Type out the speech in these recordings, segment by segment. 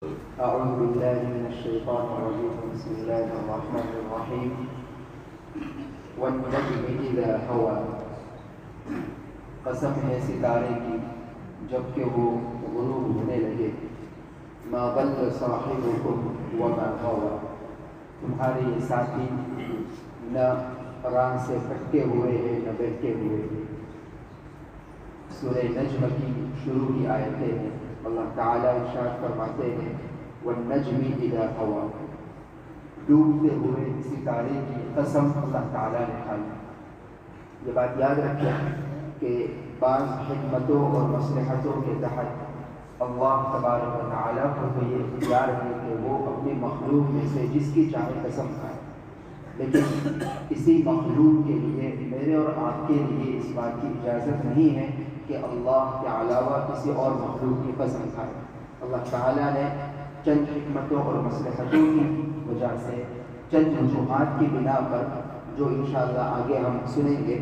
أعوذ بالله من الشيطان الرجيم بسم الله الرحمن الرحيم والنجم إذا هوى قسم ہے ستارے کی جب کہ وہ غروب ہونے لگے ما ضل صاحبكم وما غوى تمہارے یہ ساتھی نہ راہ سے بھٹکے ہوئے ہیں نہ بہکے ہوئے ہیں۔ سورہ نجم کی شروع کی آیتیں ہیں۔ اللہ تعالیٰ ارشاد فرماتے ہیں والنجم اذا هوى، ڈوبتے ہوئے ستارے کی قسم اللہ تعالیٰ نے کھائی۔ یہ بات یاد رکھیں کہ بعض حکمتوں اور مصلحتوں کے تحت اللہ تبارک و تعالیٰ کو تو یہ اختیار ہے کہ وہ اپنی مخلوق میں سے جس کی چاہے قسم کھائے، لیکن اسی مخلوق کے لیے میرے اور آپ کے لیے اس بات کی اجازت نہیں ہے کہ اللہ کے علاوہ کسی اور مخلوق کی قسم کھائے۔ اللہ تعالیٰ نے چند حکمتوں اور مصلحتوں کی وجہ سے چند وجوہات کی بنا پر جو انشاءاللہ آگے ہم سنیں گے،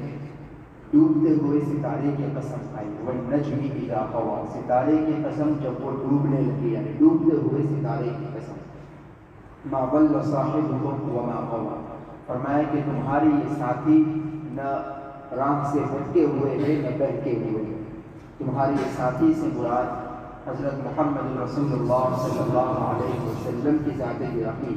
ڈوبتے ہوئے ستارے کی قسم کھائی۔ والنجم اذا هوى، ستارے کی قسم جب وہ ڈوبنے لگی، یعنی ڈوبتے ہوئے ستارے کی قسم۔ ما ضل صاحبكم وما غوى، فرمایا کہ تمہاری یہ ساتھی نہ راہ سے بھٹکے ہوئے ہیں نہ بہکے ہوئے ہیں۔ تمہاری یہ ساتھی سے مراد حضرت محمد رسول اللہ صلی اللہ علیہ وسلم کی ذات گرامی،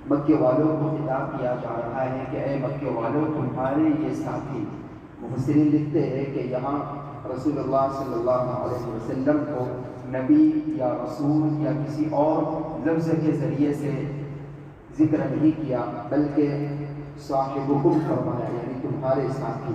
مکے والوں کو خطاب کیا جا رہا ہے کہ اے مکے والوں، تمہارے یہ ساتھی، مفسرین لکھتے ہیں کہ یہاں رسول اللہ صلی اللہ علیہ وسلم کو نبی یا رسول یا کسی اور لفظ کے ذریعے سے ذکر نہیں کیا، بلکہ صاحبکم فرمایا، یعنی تمہارے ساتھی۔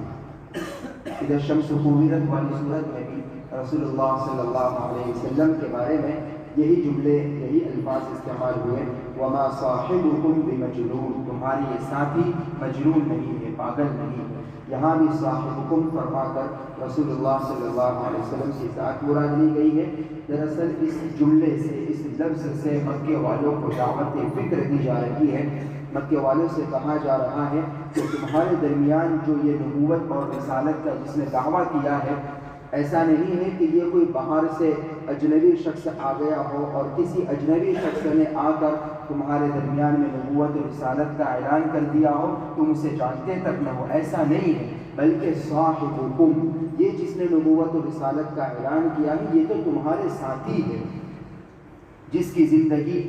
ادھر شمس خویرت والی صورت میں بھی رسول اللہ صلی اللہ علیہ وسلم کے بارے میں یہی جملے، یہی الفاظ استعمال ہوئے، وما صاحبکم بمجنون، تمہاری یہ ساتھی مجنون نہیں ہے، پاگل نہیں ہے۔ یہاں بھی صاحبکم فرما کر رسول اللہ صلی اللہ علیہ وسلم کی ذات مراد لی گئی ہے۔ دراصل اس جملے سے، اس لفظ سے مکے والوں کو دعوت فکر دی جا رہی ہے۔ مکے والوں سے کہا جا رہا ہے کہ تمہارے درمیان جو یہ نبوت اور رسالت کا جس نے دعویٰ کیا ہے، ایسا نہیں ہے کہ یہ کوئی باہر سے اجنبی شخص آ گیا ہو اور کسی اجنبی شخص نے آ کر تمہارے درمیان میں نبوت اور رسالت کا اعلان کر دیا ہو، تم اسے جانتے تک نہ ہو، ایسا نہیں ہے، بلکہ صاحبکم، یہ جس نے نبوت اور رسالت کا اعلان کیا ہے یہ تو تمہارے ساتھی ہے، جس کی زندگی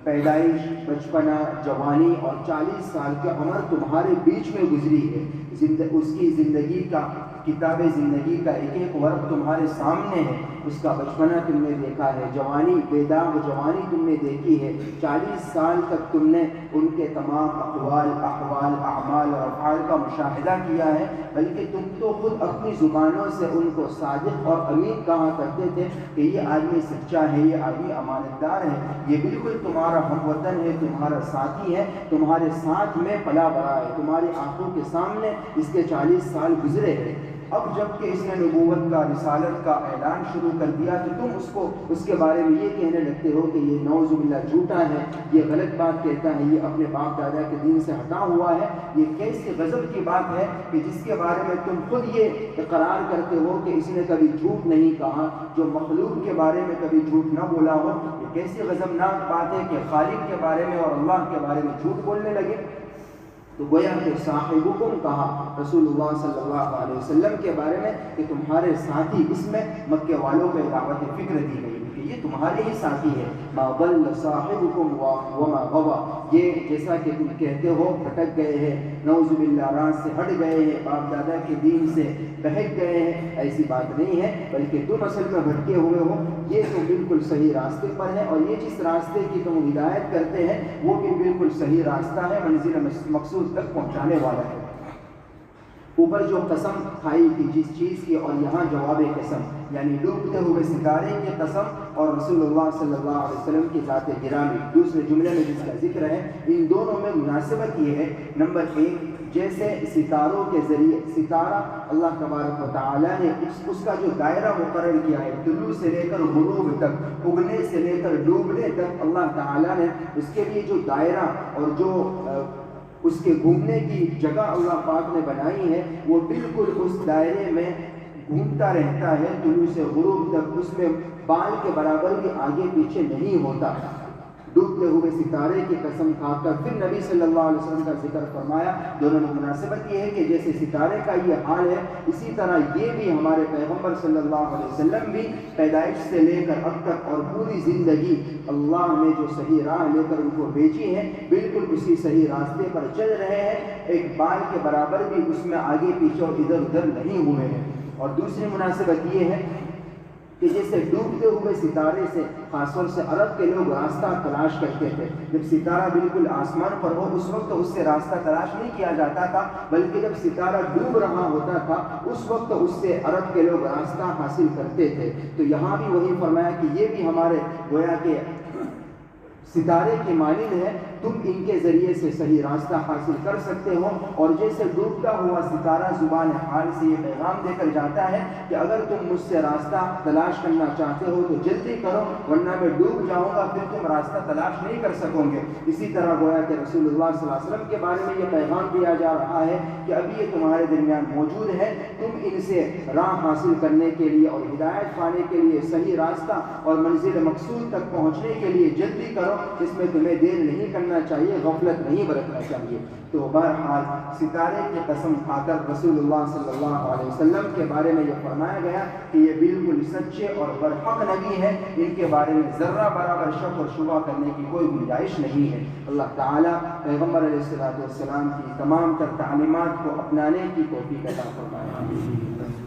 پیدائش، بچپنا، جوانی اور 40 سال کی عمر تمہارے بیچ میں گزری ہے۔ اس کی زندگی کا، کتاب زندگی کا ایک ایک ورق تمہارے سامنے ہے۔ اس کا بچپنا تم نے دیکھا ہے، جوانی، بیداغ جوانی تم نے دیکھی ہے، 40 سال تک تم نے ان کے تمام اقوال، احوال، اعمال اور افعال کا مشاہدہ کیا ہے، بلکہ تم تو خود اپنی زبانوں سے ان کو صادق اور امین کہا کرتے تھے کہ یہ آدمی سچا ہے، یہ آدمی امانت دار ہے، یہ بالکل تمہارا ہم وطن ہے، تمہارا ساتھی ہے، تمہارے ساتھ میں پلا بڑا ہے، تمہاری آنکھوں کے سامنے اس کے 40 سال گزرے ہیں۔ اب جب کہ اس نے نبوت کا، رسالت کا اعلان شروع کر دیا تو تم اس کے بارے میں یہ کہنے لگتے ہو کہ یہ نعوذ باللہ جھوٹا ہے، یہ غلط بات کہتا ہے، یہ اپنے باپ دادا کے دین سے ہٹا ہوا ہے۔ یہ کیسی غضب کی بات ہے کہ جس کے بارے میں تم خود یہ اقرار کرتے ہو کہ اس نے کبھی جھوٹ نہیں کہا، جو مخلوق کے بارے میں کبھی جھوٹ نہ بولا ہو۔ یہ کیسی غضبناک بات ہے کہ خالق کے بارے میں اور اللہ کے بارے میں جھوٹ بولنے لگے۔ تو گویا کہ صاحبکم کہا رسول اللہ صلی اللہ علیہ وسلم کے بارے میں کہ تمہارے ساتھی، اس میں مکے والوں کو دعوت فکر دی گئی کہ یہ تمہارے ہی ساتھی ہے۔ ما ضل صاحبکم وما غوى، یہ جیسا کہ تم کہتے ہو بھٹک گئے ہیں، نعوذ باللہ راہ سے ہٹ گئے ہیں، باپ دادا کے دین سے بہک گئے ہیں، ایسی بات نہیں ہے، بلکہ تم اصل میں بھٹکے ہوئے ہو، یہ تو بالکل صحیح راستے پر ہے، اور یہ جس راستے کی تم ہدایت کرتے ہیں وہ بھی بالکل صحیح راستہ ہے، منزل مقصود تک پہنچانے والا ہے۔ اوپر جو قسم کھائی تھی جس چیز کی، اور یہاں جواب قسم، یعنی ڈوبتے ہوئے ستارے کی قسم اور رسول اللہ صلی اللہ علیہ وسلم کی ذات گرامی، دوسرے جملے میں جس کا ذکر ہے، ان دونوں میں مناسبت یہ ہے۔ نمبر 1، جیسے ستاروں کے ذریعے، ستارہ اللہ تبارک و تعالیٰ نے اس کا جو دائرہ مقرر کیا ہے، طلوع سے لے کر غروب تک، اگنے سے لے کر ڈوبنے تک، اللہ تعالیٰ نے اس کے لیے جو دائرہ اور جو اس کے گھومنے کی جگہ اللہ پاک نے بنائی ہے، وہ بالکل اس دائرے میں گھومتا رہتا ہے، طلوع سے غروب تک اس میں بال کے برابر بھی آگے پیچھے نہیں ہوتا۔ ڈوبتے ہوئے ستارے کی قسم کھا کر پھر نبی صلی اللہ علیہ وسلم کا ذکر فرمایا۔ دونوں میں مناسبت یہ ہے کہ جیسے ستارے کا یہ حال ہے، اسی طرح یہ بھی ہمارے پیغمبر صلی اللہ علیہ وسلم بھی پیدائش سے لے کر اب تک اور پوری زندگی اللہ نے جو صحیح راہ لے کر ان کو بھیجی ہے، بالکل اسی صحیح راستے پر چل رہے ہیں، ایک بال کے برابر بھی اس میں آگے پیچھے اور ادھر ادھر نہیں ہوئے ہیں۔ اور دوسری مناسبت یہ ہے کہ جیسے ڈوبتے ہوئے ستارے سے خاص طور سے عرب کے لوگ راستہ تلاش کرتے تھے، جب ستارہ بالکل آسمان پر ہو اس وقت اس سے راستہ تلاش نہیں کیا جاتا تھا، بلکہ جب ستارہ ڈوب رہا ہوتا تھا اس وقت اس سے عرب کے لوگ راستہ حاصل کرتے تھے۔ تو یہاں بھی وہی فرمایا کہ یہ بھی ہمارے گویا کہ ستارے کی مانند ہے، تم ان کے ذریعے سے صحیح راستہ حاصل کر سکتے ہو۔ اور جیسے ڈوبتا ہوا ستارہ زبان حال سے یہ پیغام دے کر جاتا ہے کہ اگر تم مجھ سے راستہ تلاش کرنا چاہتے ہو تو جلدی کرو، ورنہ میں ڈوب جاؤں گا، پھر تم راستہ تلاش نہیں کر سکو گے۔ اسی طرح گویا کہ رسول اللہ صلی اللہ علیہ وسلم کے بارے میں یہ پیغام دیا جا رہا ہے کہ ابھی یہ تمہارے درمیان موجود ہے، تم ان سے راہ حاصل کرنے کے لیے اور ہدایت پانے کے لیے، صحیح راستہ اور منزل مقصود تک پہنچنے کے لیے جلدی کرو، اس میں تمہیں دیر نہیں کرنا چاہیے، غفلت نہیں برتنا چاہیے۔ تو بہرحال ستارے کی قسم کھا کر رسول اللہ صلی اللہ علیہ وسلم کے بارے میں یہ فرمایا گیا کہ یہ بالکل سچے اور برحق نبی ہیں، ان کے بارے میں ذرہ برابر شک اور شبہ کرنے کی کوئی گنجائش نہیں ہے۔ اللہ تعالیٰ پیغمبر علیہ السلام کی تمام تر تعلیمات کو اپنانے کی توفیق عطا فرمائے۔